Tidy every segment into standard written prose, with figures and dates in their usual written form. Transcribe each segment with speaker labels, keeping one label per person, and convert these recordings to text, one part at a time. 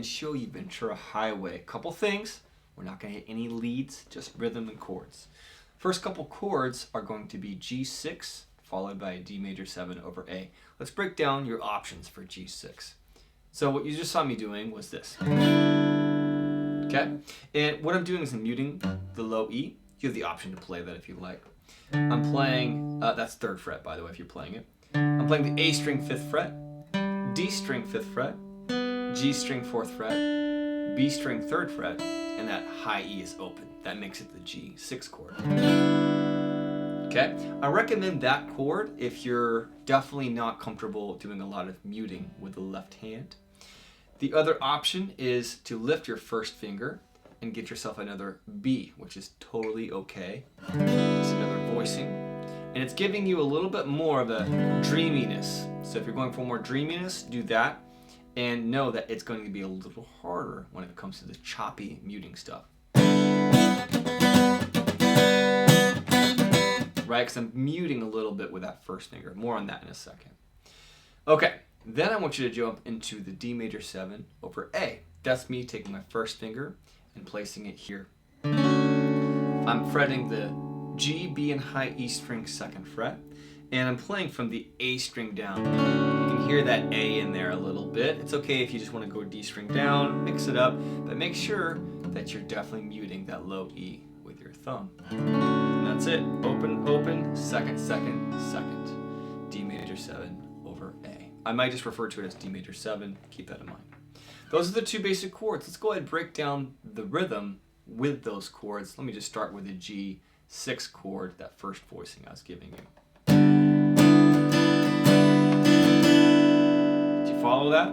Speaker 1: and show you Ventura Highway. Couple things. We're not going to hit any leads, just rhythm and chords. First couple chords are going to be G6 followed by D major 7 over A. Let's break down your options for G6. So what you just saw me doing was this. Okay? And what I'm doing is I'm muting the low E. You have the option to play that if you like. I'm playing, that's 3rd fret by the way if you're playing it. I'm playing the A string 5th fret, D string 5th fret, G string 4th fret, B string 3rd fret, and that high E is open. That makes it the G6 chord. Okay? I recommend that chord if you're definitely not comfortable doing a lot of muting with the left hand. The other option is to lift your first finger and get yourself another B, which is totally okay. It's another voicing. And it's giving you a little bit more of a dreaminess. So if you're going for more dreaminess, do that. And know that it's going to be a little harder when it comes to the choppy muting stuff. Right? Because I'm muting a little bit with that first finger. More on that in a second. Okay, then I want you to jump into the D major 7 over A. That's me taking my first finger and placing it here. I'm fretting the G, B, and high E string 2nd fret. And I'm playing from the A string down. You can hear that A in there a little bit. It's okay if you just want to go D string down, mix it up, but make sure that you're definitely muting that low E with your thumb. And that's it. Open, open, 2nd, 2nd, 2nd. D major 7 over A. I might just refer to it as D major 7. Keep that in mind. Those are the 2 basic chords. Let's go ahead and break down the rhythm with those chords. Let me just start with the G6 chord, that first voicing I was giving you. Follow that?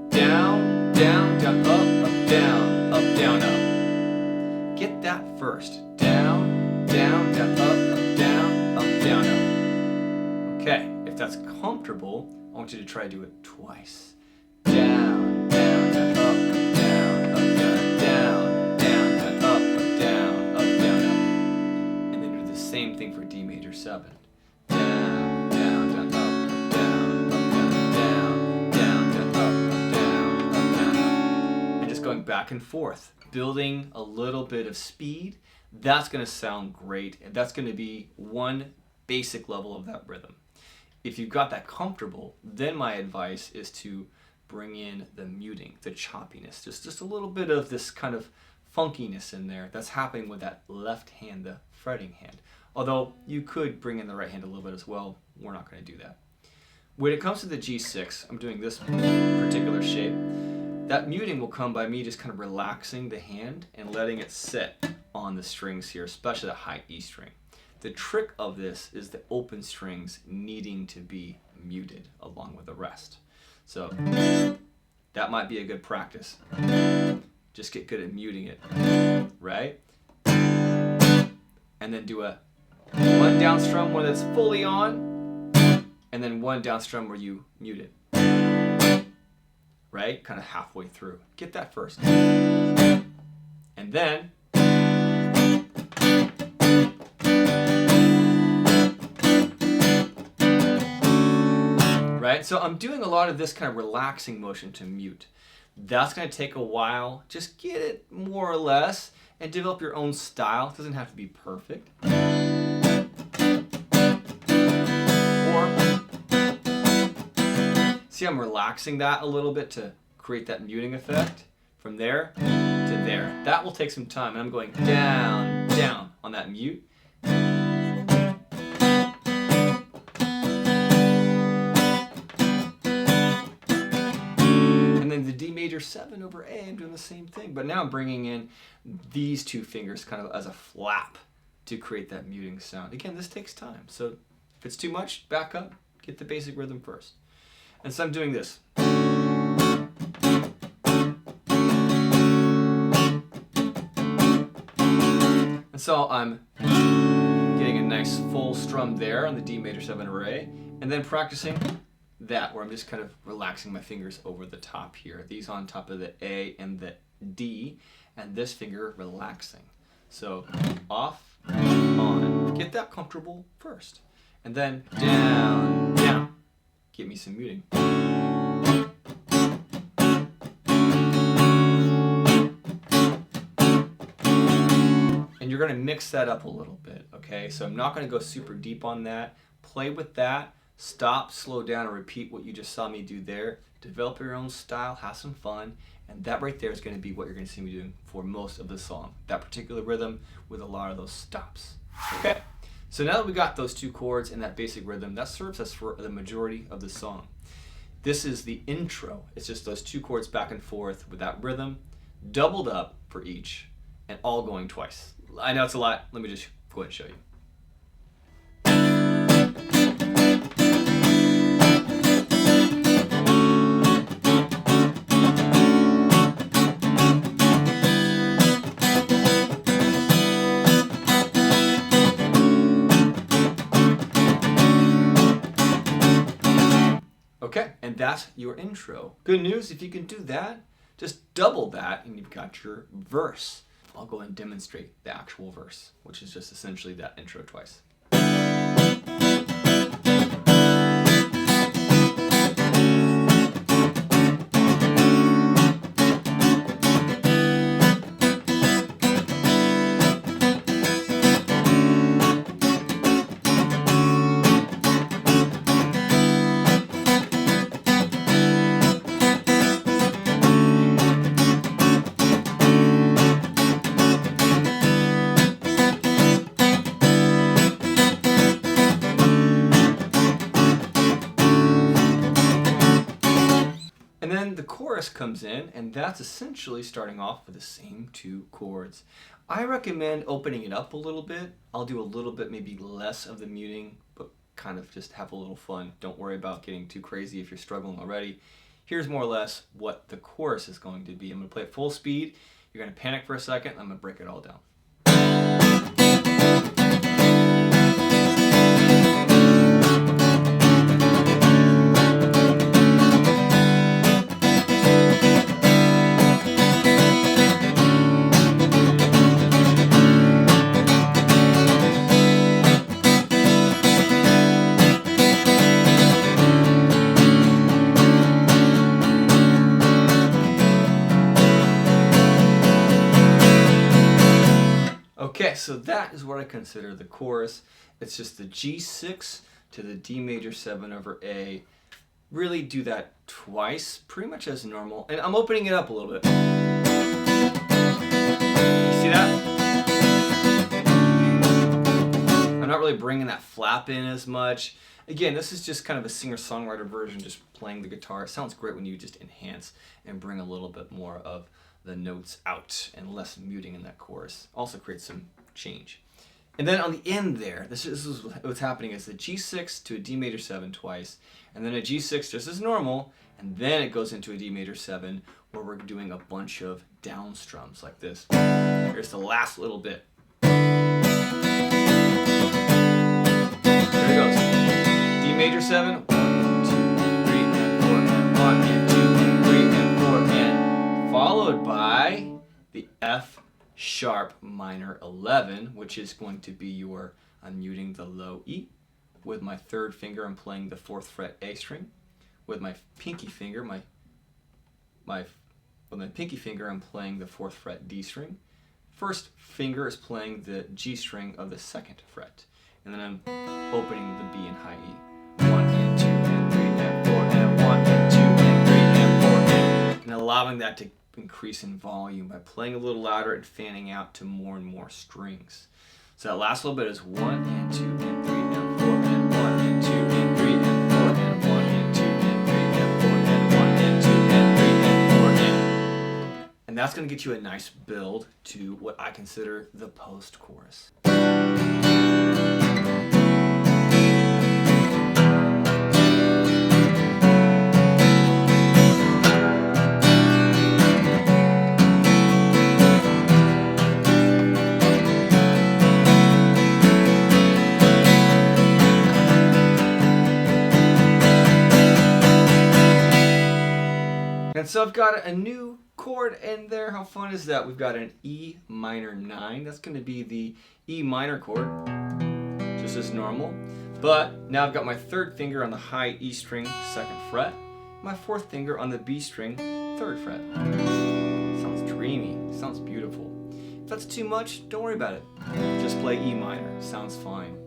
Speaker 1: Down, down, down, up, down, up. Get that first. Down, down, down, up, down, up. Okay, if that's comfortable, I want you to try to do it twice. Down, down, down, up, down, down, down, up, down, up. And then do the same thing for D major 7. Going back and forth, building a little bit of speed. That's going to sound great, and that's going to be one basic level of that rhythm. If you've got that comfortable, then my advice is to bring in the muting, the choppiness, just a little bit of this kind of funkiness in there that's happening with that left hand, the fretting hand. Although you could bring in the right hand a little bit as well. We're not going to do that. When it comes to the G6, I'm doing this particular shape. That muting will come by me just kind of relaxing the hand and letting it sit on the strings here, especially the high E string. The trick of this is the open strings needing to be muted along with the rest. So that might be a good practice. Just get good at muting it, right? And then do a 1 down strum where that's fully on, and then 1 down strum where you mute it. Right? Kind of halfway through. Get that first. And then right? So I'm doing a lot of this kind of relaxing motion to mute. That's going to take a while. Just get it more or less and develop your own style. It doesn't have to be perfect. See, I'm relaxing that a little bit to create that muting effect. From there to there. That will take some time. And I'm going down, down on that mute. And then the D major 7 over A, I'm doing the same thing. But now I'm bringing in these 2 fingers kind of as a flap to create that muting sound. Again, this takes time. So if it's too much, back up. Get the basic rhythm first. And so I'm doing this. And so I'm getting a nice full strum there on the D major 7 array, and then practicing that where I'm just kind of relaxing my fingers over the top here. These on top of the A and the D, and this finger relaxing. So off, on. Get that comfortable first. And then down, down. Give me some muting. and you're going to mix that up a little bit, okay? So I'm not going to go super deep on that. Play with that, stop, slow down, and repeat what you just saw me do there. Develop your own style, have some fun, and that right there is going to be what you're going to see me doing for most of the song. That particular rhythm with a lot of those stops, okay? So now that we got those two chords and that basic rhythm, that serves us for the majority of the song. This is the intro. It's just those two chords back and forth with that rhythm, doubled up for each, and all going twice. I know it's a lot. Let me just go ahead and show you. Okay, and that's your intro. Good news, if you can do that, just double that and you've got your verse. I'll go and demonstrate the actual verse, which is just essentially that intro twice. And then the chorus comes in, and that's essentially starting off with the same two chords. I recommend opening it up a little bit. I'll do a little bit, maybe less of the muting, but kind of just have a little fun. Don't worry about getting too crazy if you're struggling already. Here's more or less what the chorus is going to be. I'm going to play it full speed. You're going to panic for a second. I'm going to break it all down. Okay, so that is what I consider the chorus. It's just the G6 to the D major 7 over A. Really do that twice, pretty much as normal. And I'm opening it up a little bit. You see that? I'm not really bringing that flap in as much. Again, this is just kind of a singer-songwriter version, just playing the guitar. It sounds great when you just enhance and bring a little bit more of the notes out and less muting in that chorus. Also creates some change. And then on the end there, this is what's happening is the G6 to a D major 7 twice, and then a G6 just as normal, and then it goes into a D major 7 where we're doing a bunch of down strums like this. Here's the last little bit. Here it goes. D major 7, 1, 2, 3, and 4, and 1, and 2, and 3, and 4, and followed by the F sharp minor 11, which is going to be your, I'm muting the low E. With my third finger, I'm playing the 4th fret A string. With my pinky finger, with my pinky finger, I'm playing the 4th fret D string. First finger is playing the G string of the 2nd fret. And then I'm opening the B in high E. 1 and 2 and 3 and 4 and 1 and 2 and 3 and 4 and allowing that to increase in volume by playing a little louder and fanning out to more and more strings. So that last little bit is 1 and 2 and 3 and 4 and 1 and 2 and 3 and 4 and 1 and 2 and 3 and 4 and 1 and 2 and 3 and 4 and that's going to get you a nice build to what I consider the post-chorus. And so I've got a new chord in there. How fun is that? We've got an E minor 9. That's going to be the E minor chord, just as normal. But now I've got my third finger on the high E string, 2nd fret. My fourth finger on the B string, 3rd fret. Sounds dreamy. Sounds beautiful. If that's too much, don't worry about it. Just play E minor. Sounds fine.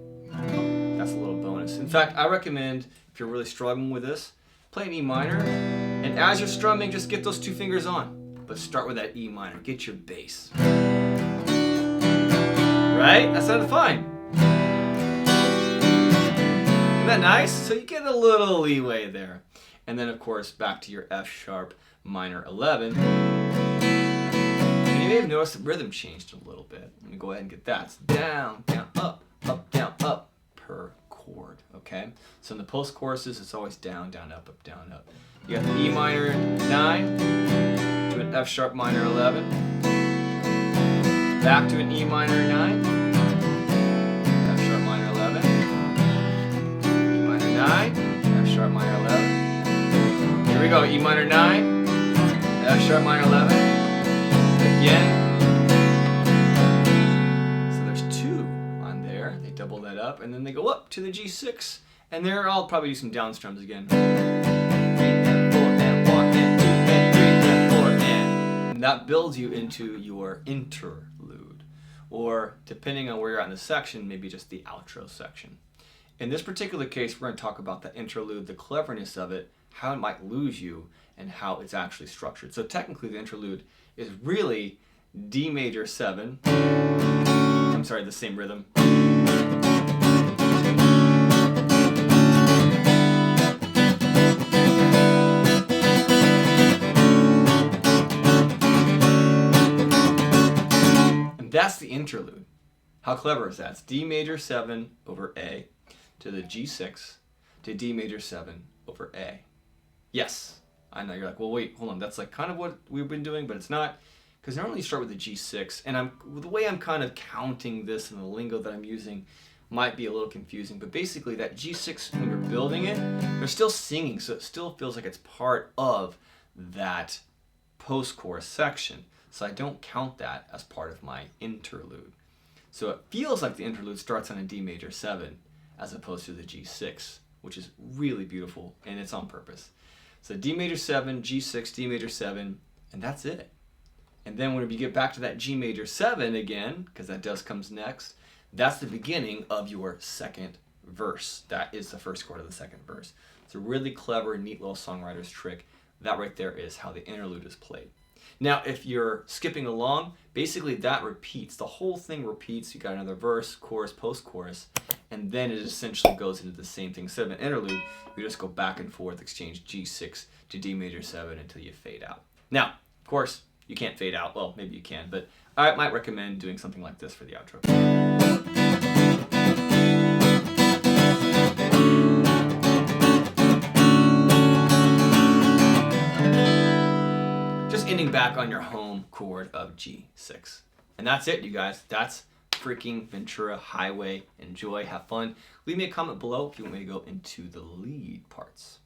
Speaker 1: That's a little bonus. In fact, I recommend, if you're really struggling with this, play an E minor, and as you're strumming, just get those 2 fingers on. But start with that E minor. Get your bass. Right? That sounded fine. Isn't that nice? So you get a little leeway there. And then, of course, back to your F sharp minor 11. And you may have noticed the rhythm changed a little bit. Let me go ahead and get that. It's down, down, up, down, up per chord. Okay? So in the post choruses, it's always down, down, up, down, up. You got the E minor 9 to an F sharp minor 11. Back to an E minor 9. F sharp minor 11. E minor 9. F sharp minor 11. Here we go. E minor 9. F sharp minor 11. Again. So there's 2 on there. They double that up and then they go up to the G6. And there I'll probably do some down strums again. 3 and 4 and 1 and 2 and 3 and 4 and that builds you into your interlude. Or depending on where you're at in the section, maybe just the outro section. In this particular case, we're going to talk about the interlude, the cleverness of it, how it might lose you, and how it's actually structured. So technically the interlude is really D major 7. I'm sorry, the same rhythm. And that's the interlude. How clever is that? It's D major 7 over A to the G6 to D major 7 over A. Yes, I know you're like, well, wait, hold on. That's like kind of what we've been doing, but it's not, because normally you start with the G6, and the way I'm kind of counting this and the lingo that I'm using might be a little confusing, but basically that G6, when you're building it, they're still singing, so it still feels like it's part of that post-chorus section. So I don't count that as part of my interlude. So it feels like the interlude starts on a D major 7 as opposed to the G6, which is really beautiful, and it's on purpose. So D major 7, G6, D major 7, and that's it. And then when we get back to that G major 7 again, because that comes next, that's the beginning of your second verse. That is the first chord of the second verse. It's a really clever, neat little songwriter's trick. That right there is how the interlude is played. Now, if you're skipping along, basically that repeats. The whole thing repeats. You got another verse, chorus, post-chorus, and then it essentially goes into the same thing. Instead of an interlude, you just go back and forth, exchange G6 to D major 7 until you fade out. Now, of course, you can't fade out. Well, maybe you can, but I might recommend doing something like this for the outro. Just ending back on your home chord of G6. And that's it, you guys. That's freaking Ventura Highway. Enjoy, have fun. Leave me a comment below if you want me to go into the lead parts.